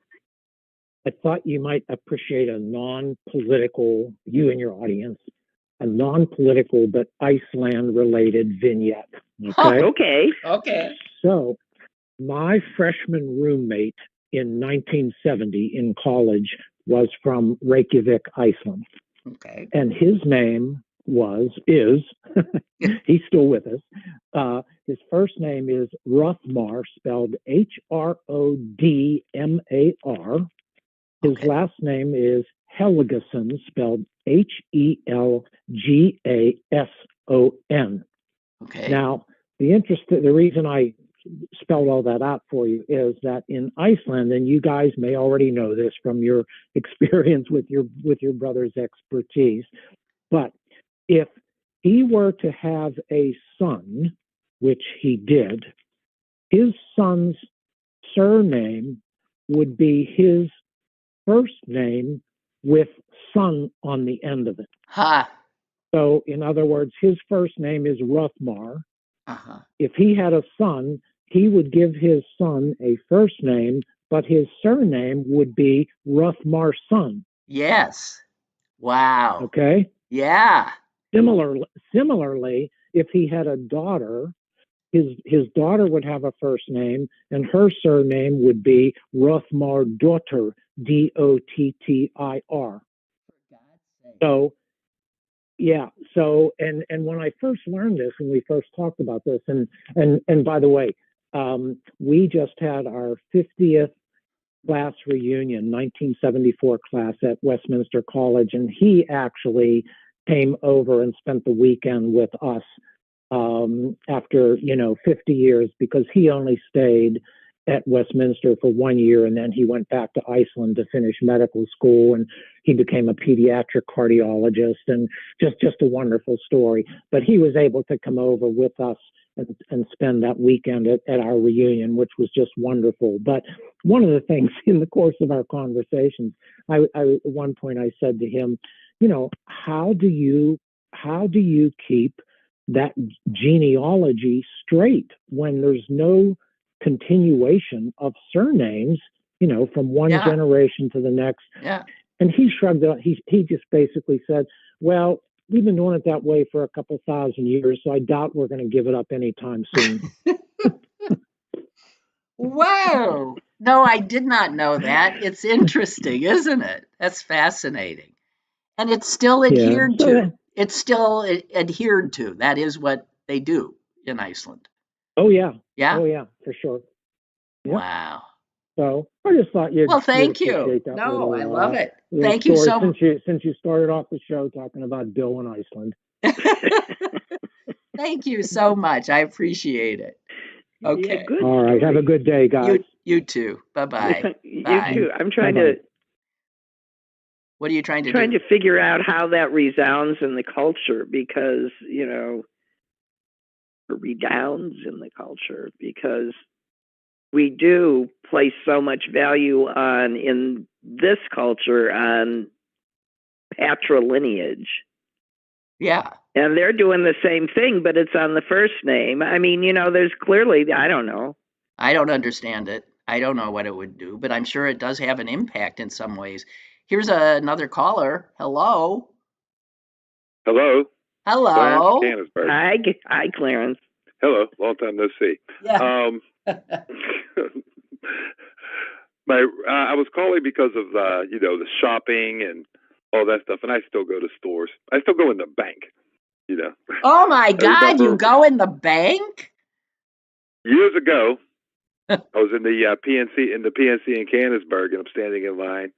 I thought you might appreciate a non-political, you and your audience, a non-political but Iceland-related vignette. Okay? Okay. So, my freshman roommate in 1970 in college was from Reykjavik, Iceland. Okay. And his name is, he's still with us. His first name is Hrothmar, spelled Hrodmar. His last name is Helgason, spelled Helgason. Okay. Now, the reason I spelled all that out for you is that in Iceland, and you guys may already know this from your experience with your brother's expertise, but if he were to have a son, which he did, his son's surname would be his first name with son on the end of it. So, in other words, his first name is Hrothmar. If he had a son, he would give his son a first name, but his surname would be Hrothmar's son. Yes. Wow. Okay? Yeah. Similarly, if he had a daughter, his daughter would have a first name, and her surname would be Hrothmar Dottir, Dottir. So, yeah. So, and when I first learned this, and we first talked about this, and by the way, we just had our 50th class reunion, 1974 class at Westminster College, and he actually came over and spent the weekend with us after 50 years, because he only stayed at Westminster for 1 year, and then he went back to Iceland to finish medical school, and he became a pediatric cardiologist, and just a wonderful story. But he was able to come over with us and spend that weekend at our reunion, which was just wonderful. But one of the things in the course of our conversations, I at one point I said to him, how do you keep that genealogy straight when there's no continuation of surnames, from one generation to the next? Yeah. And he shrugged it off. He just basically said, well, we've been doing it that way for a couple thousand years, so I doubt we're going to give it up anytime soon. Whoa. No, I did not know that. It's interesting, isn't it? That's fascinating. And it's still adhered to. It's still adhered to. That is what they do in Iceland. Oh, yeah. Yeah? Oh, yeah, for sure. Yep. Wow. So I just thought you'd Well, thank you'd you. appreciate that No, little, I love it. little Thank you story so since you started off the show talking about Bill in Iceland. Thank you so much. I appreciate it. Okay. Yeah, good All right. story. Have a good day, guys. You too. Bye-bye. You Bye. too. I'm trying Bye-bye. to What are you trying to do? to figure out how that resounds in the culture because, you know, or redounds in the culture because we do place so much value on, in this culture, on patrilineage. Yeah. And they're doing the same thing, but it's on the first name. I mean, you know, there's clearly, I don't know. I don't understand it. I don't know what it would do, but I'm sure it does have an impact in some ways. Here's another caller. Hello. Hello. Hello. Clarence, Canonsburg. Hi, Clarence. Hello. Long time no see. Yeah. I was calling because of you know, the shopping and all that stuff, and I still go to stores. I still go in the bank. You know. Oh my God! You remember, go in the bank? Years ago, I was in the PNC in Canonsburg, and I'm standing in line.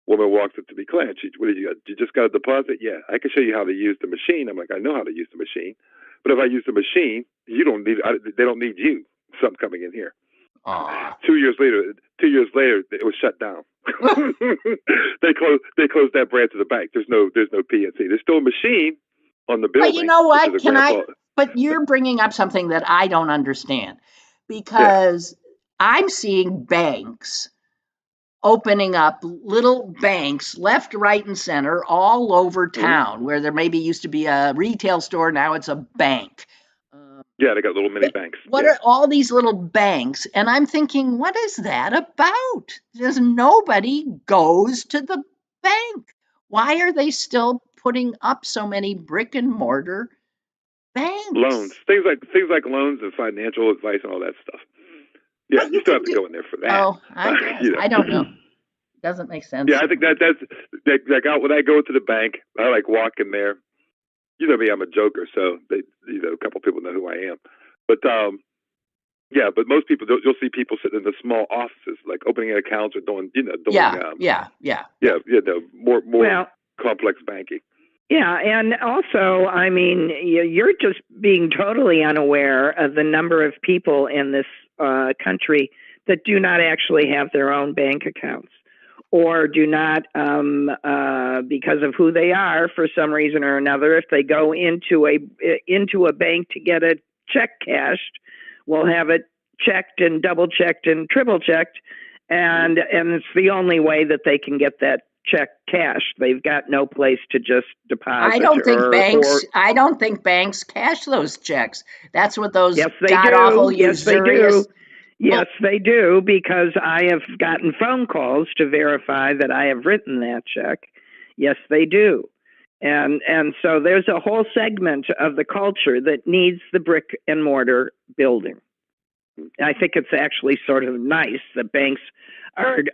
Woman walks up to me, Clarence, what did you got? You just got a deposit? Yeah, I can show you how to use the machine. I'm like, I know how to use the machine, but if I use the machine, you don't need. They don't need you. Something coming in here. Aww. 2 years later, it was shut down. They closed that branch of the bank. There's no PNC. There's still a machine on the building. But you know what? But you're bringing up something that I don't understand because I'm seeing banks opening up, little banks left, right, and center all over town where there maybe used to be a retail store. Now it's a bank. Yeah, they got little mini banks. What are all these little banks? And I'm thinking, what is that about? There's nobody goes to the bank. Why are they still putting up so many brick and mortar banks? Loans, things like loans and financial advice and all that stuff. Yeah, you still have to go in there for that. Oh, I guess. You know. I don't know. Doesn't make sense. Yeah, I think that's when I go to the bank, I like walk in there. You know me, I'm a joker, so a couple people know who I am. But yeah, but most people, you'll see people sitting in the small offices, like opening accounts or doing more complex banking. Yeah, and also, I mean, you're just being totally unaware of the number of people in this country that do not actually have their own bank accounts, or do not, because of who they are, for some reason or another, if they go into a bank to get a check cashed, will have it checked and double checked and triple checked, and it's the only way that they can get that check cashed. They've got no place to just deposit. I don't think banks cash those checks. That's what those god-awful usurious. Yes, they do, because I have gotten phone calls to verify that I have written that check. Yes, they do. And so there's a whole segment of the culture that needs the brick and mortar building. I think it's actually sort of nice that banks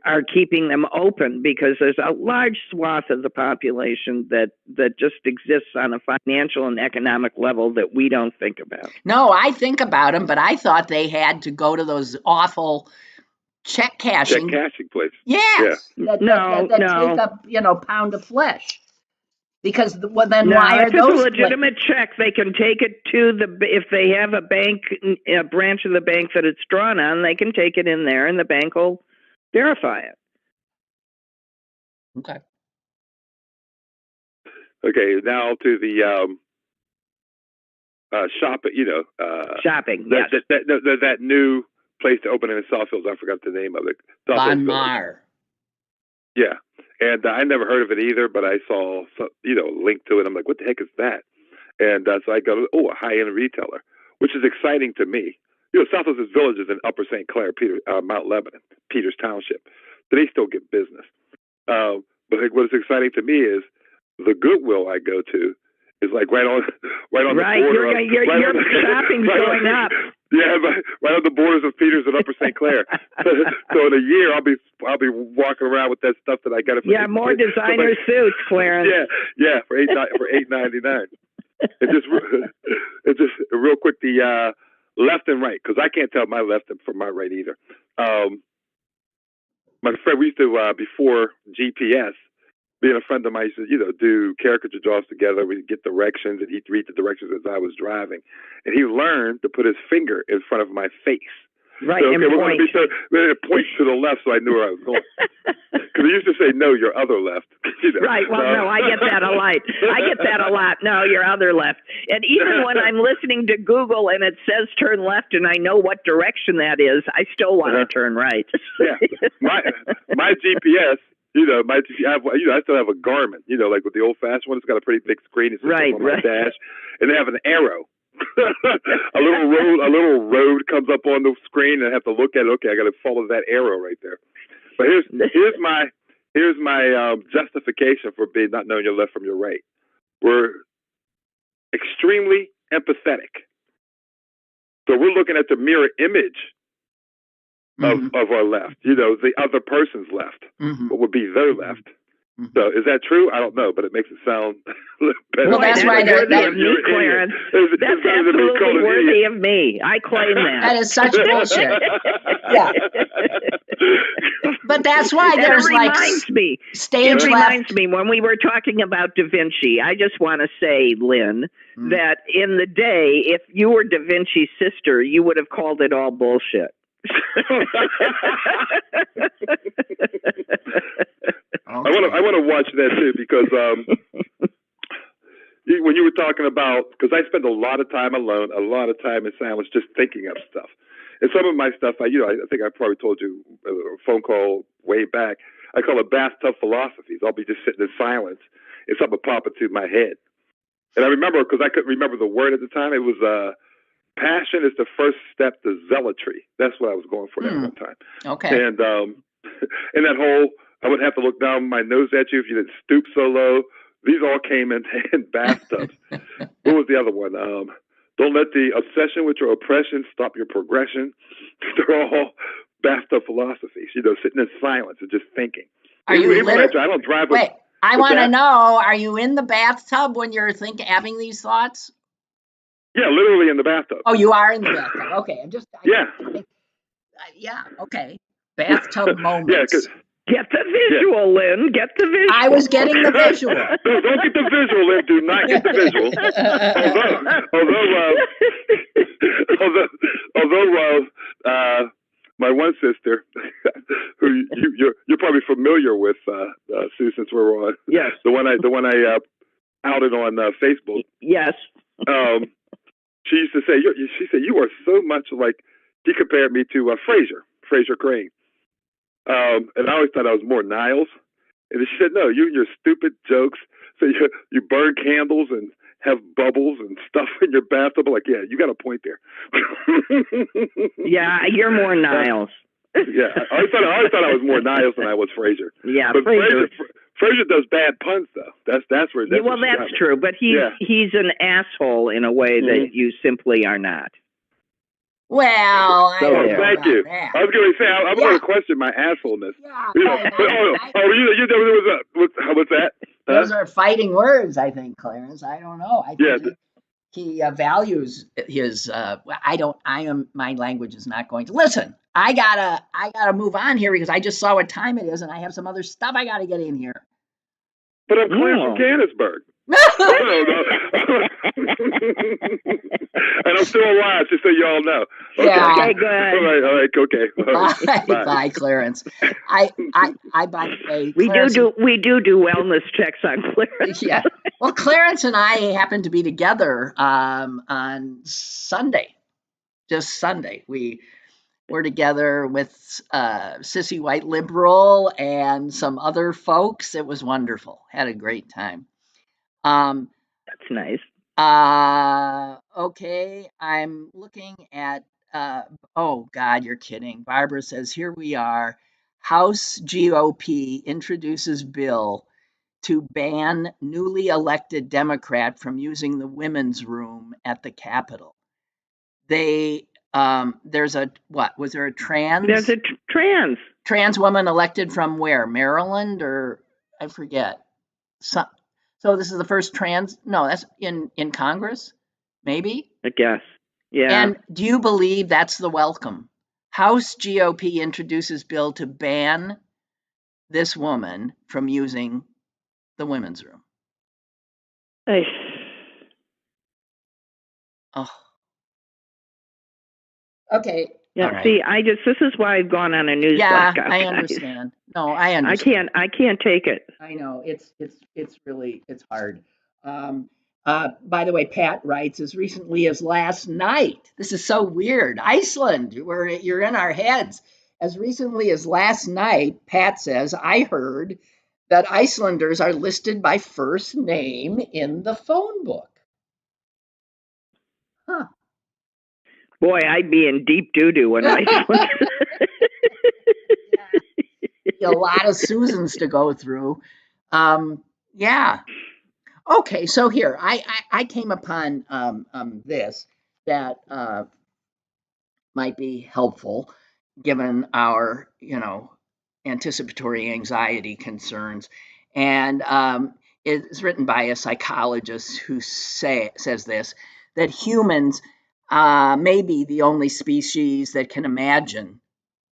are keeping them open, because there's a large swath of the population that just exists on a financial and economic level that we don't think about. No, I think about them, but I thought they had to go to those awful check cashing places. Yes. Yeah. That take up, pound of flesh. Because then why are if those? It's a legitimate check. They can take it to if they have a branch of the bank that it's drawn on, they can take it in there and the bank will verify it. Okay. Okay, now to the shopping. Shopping. Yes. That new place to open in Southfields. I forgot the name of it. Von Mar. Yeah, and I never heard of it either, but I saw a link to it. I'm like, what the heck is that? And so I go, a high-end retailer, which is exciting to me. Southfields Village is in Upper St. Clair, Mount Lebanon, Peters Township. But they still get business. But like, what is exciting to me is the Goodwill I go to is like right on the border. Your shopping's going up. Yeah, right on the borders of Peters and Upper St. Clair. So in a year, I'll be walking around with that stuff that I got. More designer suits, Clarence. Yeah, for $8.99. It's just real quick, the left and right, because I can't tell my left from my right either. My friend, we used to before GPS. Being a friend of mine, used to, do caricature draws together. We'd get directions, and he'd read the directions as I was driving. And he learned to put his finger in front of my face. Right, so, okay, and point. It points to the left, so I knew where I was going. Because he used to say, "No, your other left." Right. Well, no, I get that a lot. No, your other left. And even when I'm listening to Google and it says turn left, and I know what direction that is, I still want to turn right. Yeah, my GPS. I still have a Garmin, like with the old-fashioned one. It's got a pretty big screen. It's on my dash, and they have an arrow. a little road comes up on the screen, and I have to look at it. Okay, I got to follow that arrow right there. But here's my justification for not knowing your left from your right. We're extremely empathetic, so we're looking at the mirror image of our left, the other person's left, what would be their left. So is that true? I don't know, but it makes it sound better. Well, that's right. Clarence. That's absolutely worthy of me. I claim that. That is such bullshit. Yeah. But that's why there's stage left. It reminds me when we were talking about Da Vinci. I just want to say, Lynn, that in the day, if you were Da Vinci's sister, you would have called it all bullshit. I want to watch that too, because when you were talking about, because I spend a lot of time alone, a lot of time in silence, just thinking of stuff. And some of my stuff, I think I probably told you a phone call way back. I call it bathtub philosophies. I'll be just sitting in silence, and something will pop into my head. And I remember, because I couldn't remember the word at the time, it was passion is the first step to zealotry. That's what I was going for that one time. Okay. And in that whole, I wouldn't have to look down my nose at you if you didn't stoop so low. These all came in bathtubs. What was the other one? Don't let the obsession with your oppression stop your progression. They're all bathtub philosophies, sitting in silence and just thinking. Are you literally? I don't drive. Wait, I want to know, are you in the bathtub when you're having these thoughts? Yeah, literally in the bathtub. Oh, you are in the bathtub. Okay, yeah, okay. Bathtub moments. Yeah, get the visual, Lynn. Get the visual. I was getting the visual. Don't get the visual, Lynn. Do not get the visual. Although my one sister, who you're probably familiar with, Sue, since we're on. Yes. The one I outed on Facebook. Yes. She used to say, she said, you are so much like, she compared me to Fraser Crane. And I always thought I was more Niles. And she said, no, you and your stupid jokes. So you burn candles and have bubbles and stuff in your bathtub. I'm like, yeah, you got a point there. Yeah, you're more Niles. Yeah, I always thought I was more Niles than I was Fraser. Yeah, but Fraser does bad puns, though. That's where. That's true. But he's an asshole in a way that you simply are not. Well, thank you. That. I was going to say I'm going to question my assholeness. Yeah, what's that? Those are fighting words, I think, Clarence. I don't know. I think he values his. My language is not going to listen. I gotta move on here because I just saw what time it is, and I have some other stuff I got to get in here. But I'm Clarence from Canonsburg. And I'm still alive, just so you all know. Okay. Yeah. Okay, good. All right, okay. Bye, Clarence. I by the way, we do wellness checks on Clarence. Yeah. Well, Clarence and I happen to be together on Sunday. Just Sunday. We're together with Sissy White Liberal and some other folks. It was wonderful. Had a great time. That's nice. Okay, I'm looking at, oh God, you're kidding. Barbara says, here we are. House GOP introduces bill to ban newly elected Democrat from using the women's room at the Capitol. There's a, what, was there a There's a trans woman elected from where? Maryland, or I forget. So this is the first no, that's in Congress, maybe? I guess. Yeah. And do you believe that's the welcome? House GOP introduces bill to ban this woman from using the women's room. Oh. Okay. Yeah. Right. See, this is why I've gone on a news blackout. Yeah, I understand. No, I understand. I can't take it. I know it's really hard. By the way, Pat writes, as recently as last night. This is so weird. Iceland, where you're in our heads. As recently as last night, Pat says, I heard that Icelanders are listed by first name in the phone book. Huh. Boy, I'd be in deep doo-doo in Iceland. A lot of Susans to go through. Yeah. Okay, so here I came upon this that might be helpful given our anticipatory anxiety concerns, and it's written by a psychologist who says this, that humans may be the only species that can imagine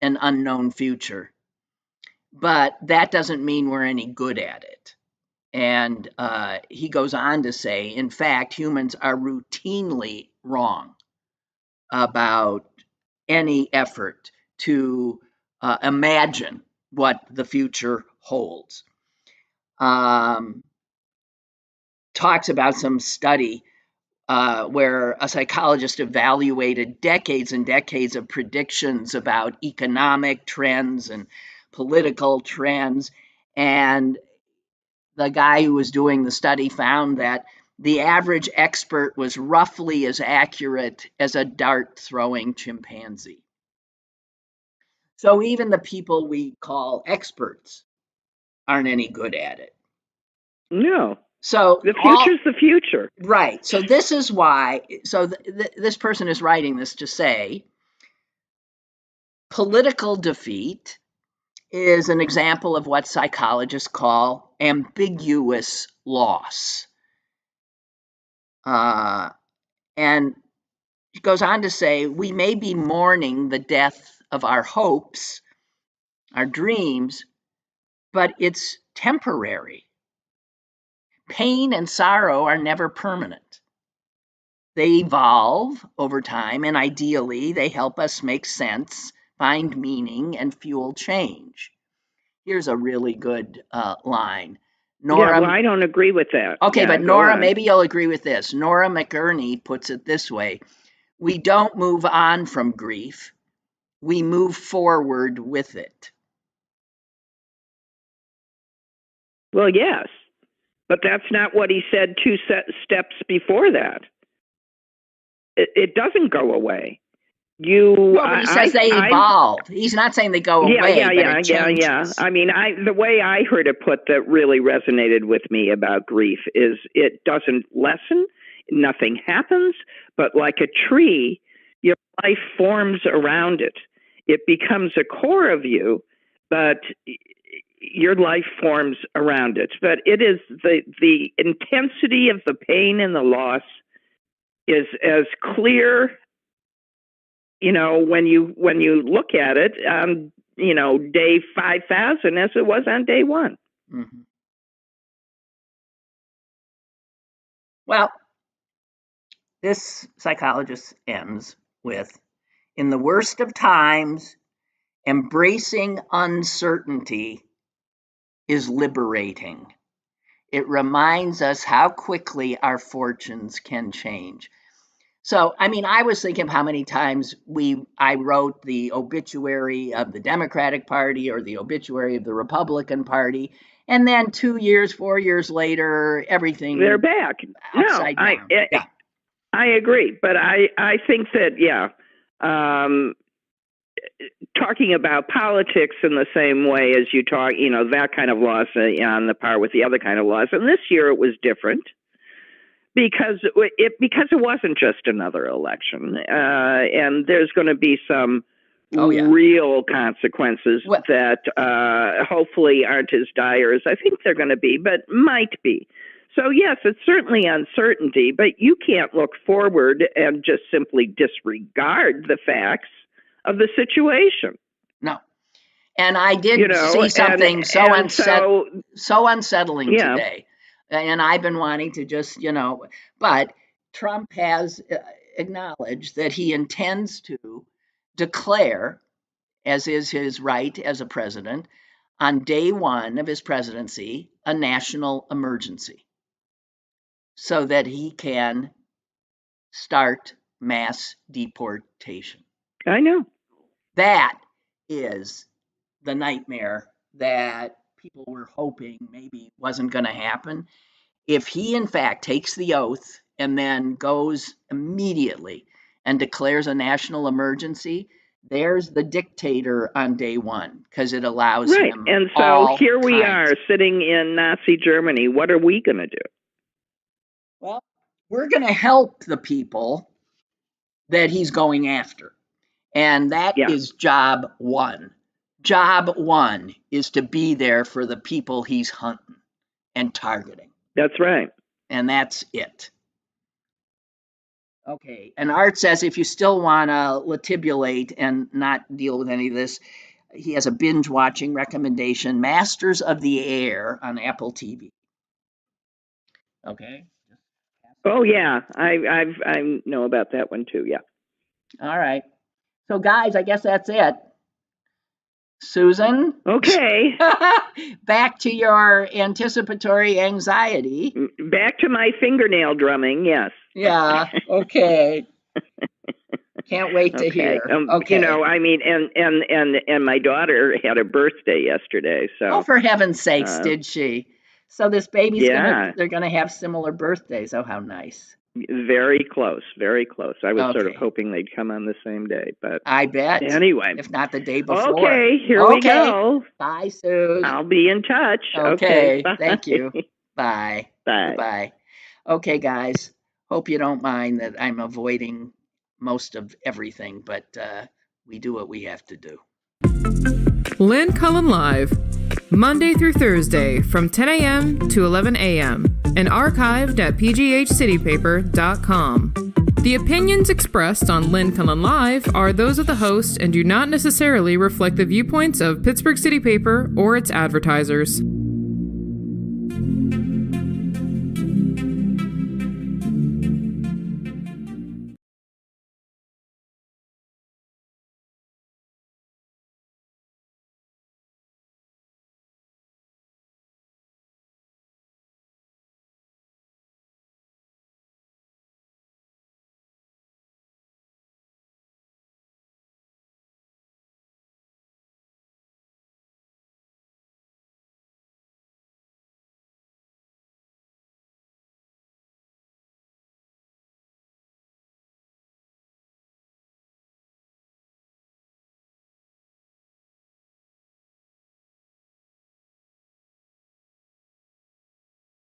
an unknown future, but that doesn't mean we're any good at it. And he goes on to say, in fact, humans are routinely wrong about any effort to imagine what the future holds. Talks about some study where a psychologist evaluated decades and decades of predictions about economic trends and political trends, and the guy who was doing the study found that the average expert was roughly as accurate as a dart-throwing chimpanzee. So even the people we call experts aren't any good at it. No. So the future's the future. Right. So this is why, this person is writing this to say, political defeat is an example of what psychologists call ambiguous loss. And it goes on to say, we may be mourning the death of our hopes, our dreams, but it's temporary. Pain and sorrow are never permanent. They evolve over time, and ideally, they help us make sense, find meaning, and fuel change. Here's a really good line. Nora, well, I don't agree with that. Okay, but Nora, maybe you'll agree with this. Nora McInerney puts it this way. We don't move on from grief. We move forward with it. Well, yes, but that's not what he said two steps before that. It doesn't go away. But he says they evolve. He's not saying they go away. Yeah. I mean, the way I heard it put that really resonated with me about grief is it doesn't lessen, nothing happens, but like a tree, your life forms around it. It becomes a core of you, but your life forms around it. But it is the intensity of the pain and the loss is as clear, when you look at it, day 5,000 as it was on day one. Mm-hmm. Well, this psychologist ends with, in the worst of times, embracing uncertainty is liberating. It reminds us how quickly our fortunes can change. So, I mean, I was thinking of how many times I wrote the obituary of the Democratic Party or the obituary of the Republican Party, and then 2 years, 4 years later, everything they're back. Upside down. I agree, but I think that talking about politics in the same way as you talk, that kind of loss on the par with the other kind of loss. And this year it was different because it wasn't just another election, and there's going to be some real consequences that hopefully aren't as dire as I think they're going to be, but might be. So yes, it's certainly uncertainty, but you can't look forward and just simply disregard the facts of the situation. No. And I did see something so unsettling today. And I've been wanting to just, but Trump has acknowledged that he intends to declare, as is his right as a president, on day one of his presidency, a national emergency so that he can start mass deportation. I know. That is the nightmare that people were hoping maybe wasn't going to happen. If he, in fact, takes the oath and then goes immediately and declares a national emergency, there's the dictator on day one, because it allows him. And so here we are sitting in Nazi Germany. What are we going to do? Well, we're going to help the people that he's going after. And that is job one. Job one is to be there for the people he's hunting and targeting. That's right. And that's it. Okay. And Art says if you still want to latibulate and not deal with any of this, he has a binge watching recommendation, Masters of the Air on Apple TV. Okay. Oh yeah, I know about that one too. Yeah. All right. So guys, I guess that's it. Susan? Okay. Back to your anticipatory anxiety. Back to my fingernail drumming, yes. Yeah, okay. Can't wait to hear. Okay. And my daughter had a birthday yesterday, so. Oh, for heaven's sakes, did she? So this baby's they're gonna have similar birthdays. Oh, how nice. Very close, very close. I was sort of hoping they'd come on the same day, but I bet. Anyway, if not the day before. Okay, here we go. Bye, Sue. I'll be in touch. Okay, bye. Thank you. Bye. Bye. Bye. Okay, guys. Hope you don't mind that I'm avoiding most of everything, but we do what we have to do. Lynn Cullen Live, Monday through Thursday from 10 a.m. to 11 a.m. and archived at pghcitypaper.com. The opinions expressed on Lynn Cullen Live are those of the host and do not necessarily reflect the viewpoints of Pittsburgh City Paper or its advertisers.